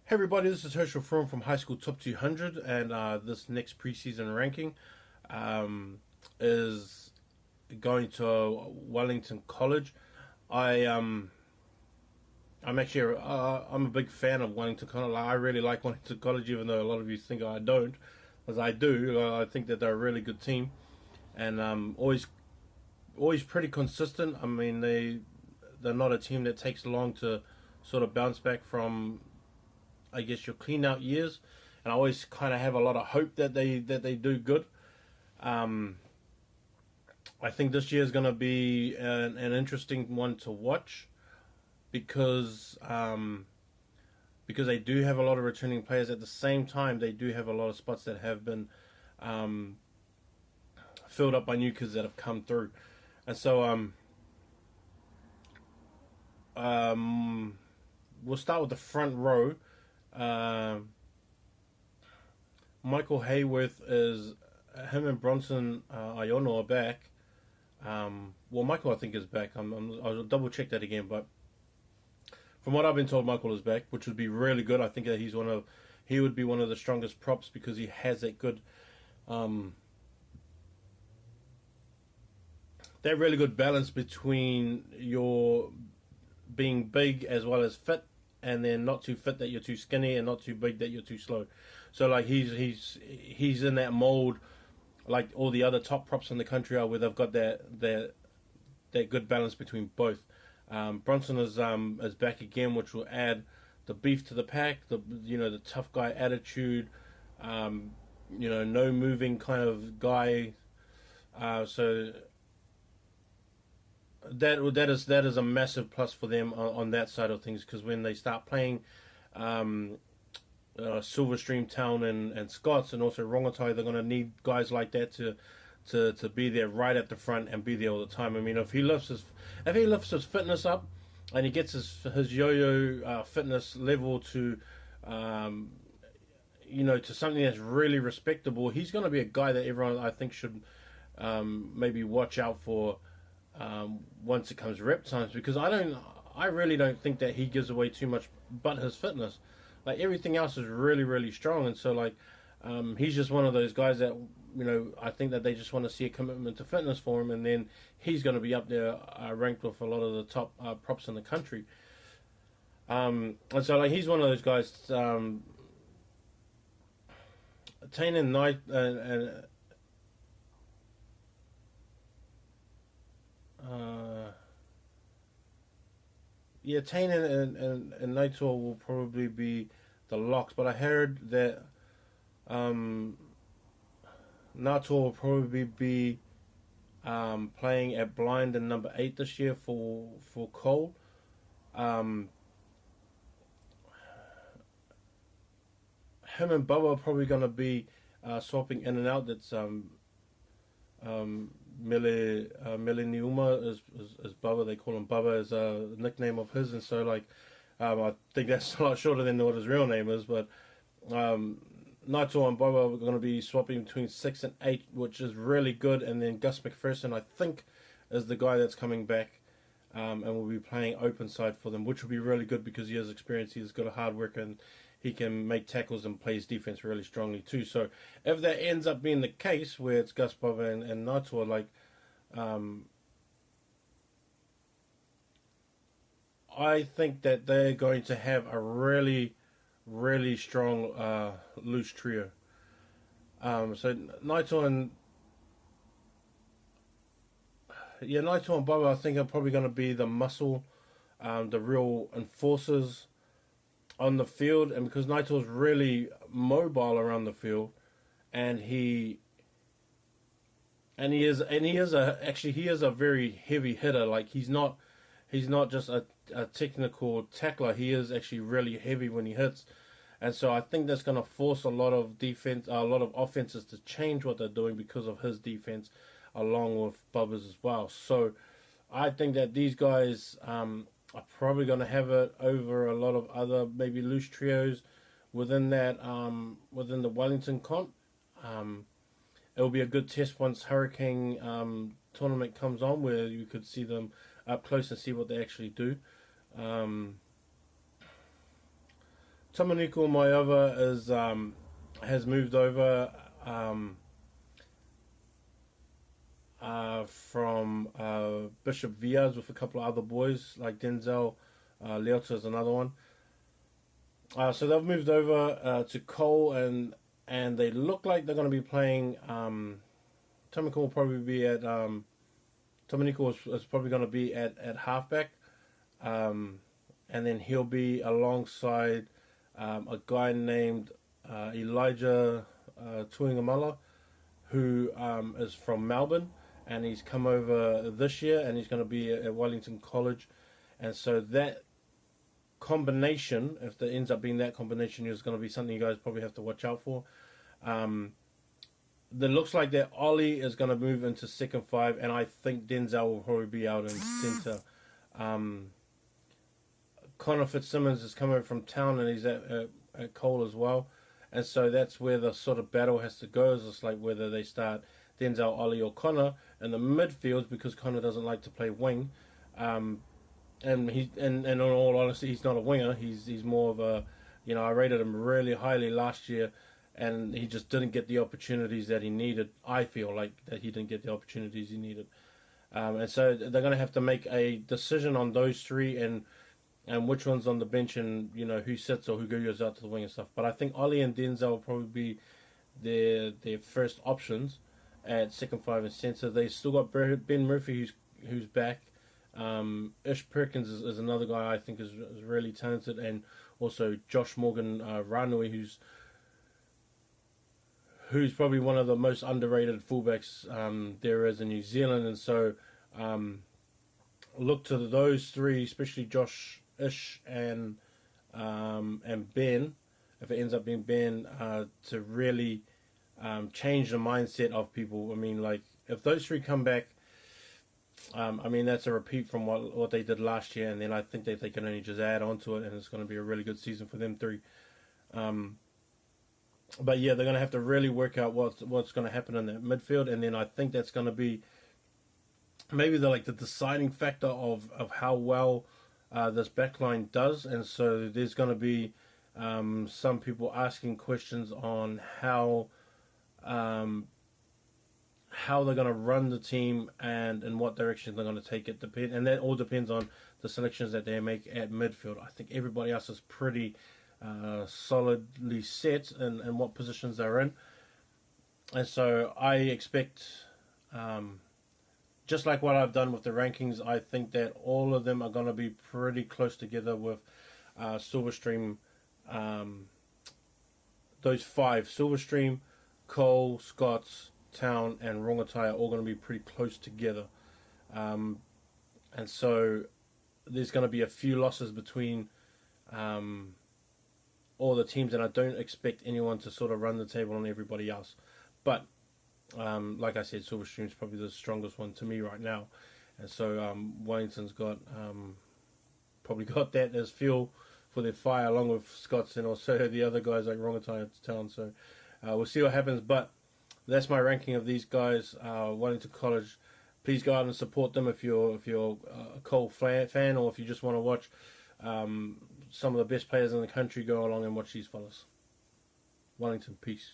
Hey everybody, this is Herschel from High School Top 200, and this next preseason ranking um, is going to Wellington College. I I'm actually I'm a big fan of Wellington College. I really like Wellington College, even though a lot of you think I don't, as I do. I think that they're a really good team, and always pretty consistent. I mean, they're not a team that takes long to sort of bounce back from, I guess, your clean out years, and I always kind of have a lot of hope that they do good. Um, I think this year is going to be an interesting one to watch because because they do have a lot of returning players. At the same time, they do have a lot of spots that have been um, filled up by new kids that have come through, and so um, we'll start with the front row. Um, Michael Hayworth is him and Bronson Iono are back. Well, Michael I think is back. I'll double check that again, but from what I've been told, Michael is back, which would be really good. I think that he would be one of the strongest props because he has um, that really good balance between your being big as well as fit, and then not too fit that you're too skinny, and not too big that you're too slow. So like he's in that mold, like all the other top props in the country are, where they've got that good balance between both. Bronson is back again, which will add the beef to the pack, the tough guy attitude, um, no moving kind of guy. So that is a massive plus for them on that side of things, because when they start playing um, Silverstream Town and Scots and also Rongotai, they're going to need guys like that to be there right at the front and be there all the time. I mean, if he lifts his fitness up and he gets his yo-yo fitness level um, to something that's really respectable, he's going to be a guy that everyone I think should maybe watch out for once it comes rep times, because I really don't think that he gives away too much but his fitness. Like everything else is really really strong, and so like he's just one of those guys that I think that they just want to see a commitment to fitness for him, and then he's going to be up there ranked with a lot of the top props in the country. And so like he's one of those guys. Tane and Knight uh, yeah, Tane and Nightor will probably be the locks, but I heard that um, Nato will probably be playing at blind and number 8 this year for Cole. Um, him and Bubba are probably going to be swapping in and out. That's Mele Niuma is Bubba. They call him Bubba as a nickname of his, and so like I think that's a lot shorter than what his real name is. But um, Naito and Bubba are going to be swapping between 6 and 8, which is really good. And then Gus McPherson, I think, is the guy that's coming back and will be playing open side for them, which will be really good because he has experience. He's got a hard work and he can make tackles and plays defense really strongly too. So if that ends up being the case, where it's Gus, Bubba, and Naito, like um, I think that they're going to have a really, really strong loose trio. So Naito and Naito and Bubba, I think, are probably going to be the muscle, the real enforcers on the field, and because Naito's really mobile around the field, and he is a very heavy hitter. Like he's not just a technical tackler. He is actually really heavy when he hits, and so I think that's going to force a lot of offenses to change what they're doing because of his defense, along with Bubba's as well. So I think that these guys are probably going to have it over a lot of other maybe loose trios within within the Wellington comp. Um, It'll be a good test once Hurricane tournament comes on, where you could see them up close and see what they actually do. Um, Tamaniko, my other, is has moved over from Bishop Vias with a couple of other boys like Denzel. Leota is another one. So they've moved over to Cole, and they look like they're going to be playing. Tamaniko will probably be at. Tamaniko is probably going to be at halfback, and then he'll be alongside a guy named Elijah Tuingamala, who is from Melbourne, and he's come over this year, and he's going to be at Wellington College, and so that combination, if there ends up being that combination, is going to be something you guys probably have to watch out for. It looks like that Ollie is going to move into second five, and I think Denzel will probably be out in centre. Connor Fitzsimmons is coming from town, and he's at Cole as well, and so that's where the sort of battle has to go. Is it's like whether they start Denzel, Ollie, or Connor in the midfield, because Connor doesn't like to play wing. And in all honesty, he's not a winger. He's more of a, I rated him really highly last year, and he just didn't get the opportunities that he needed. I feel like that he didn't get the opportunities he needed, and so they're going to have to make a decision on those three and which one's on the bench, and who sits or who goes out to the wing and stuff. But I think Ollie and Denzel will probably be their first options at second five and centre. They still got Ben Murphy who's back. Ish Perkins is another guy I think is really talented, and also Josh Morgan Ranui, who's probably one of the most underrated fullbacks there is in New Zealand. And so look to those three, especially Josh, Ish, and Ben, if it ends up being Ben, to really change the mindset of people. I mean, like, if those three come back, that's a repeat from what they did last year, and then I think that they can only just add on to it, and it's going to be a really good season for them three. But yeah, they're going to have to really work out what's going to happen in that midfield, and then I think that's going to be maybe the deciding factor of how well this backline does. And so there's going to be some people asking questions on how they're going to run the team and in what direction they're going to take it. And that all depends on the selections that they make at midfield. I think everybody else is pretty solidly set in what positions they're in. And so I expect, just like what I've done with the rankings, I think that all of them are going to be pretty close together with Silverstream. Those five, Silverstream, Cole, Scots, Town, and Rongotai, are all going to be pretty close together. And so there's going to be a few losses between all the teams, and I don't expect anyone to sort of run the table on everybody else. But like I said, Silverstream's probably the strongest one to me right now, and so Wellington's got probably got that as fuel for their fire, along with Scots and also the other guys like Rongotai at Town. So we'll see what happens, but that's my ranking of these guys. Wellington College, please go out and support them if you're a Cole fan, or if you just want to watch some of the best players in the country go along and watch these fellas. Wellington, peace.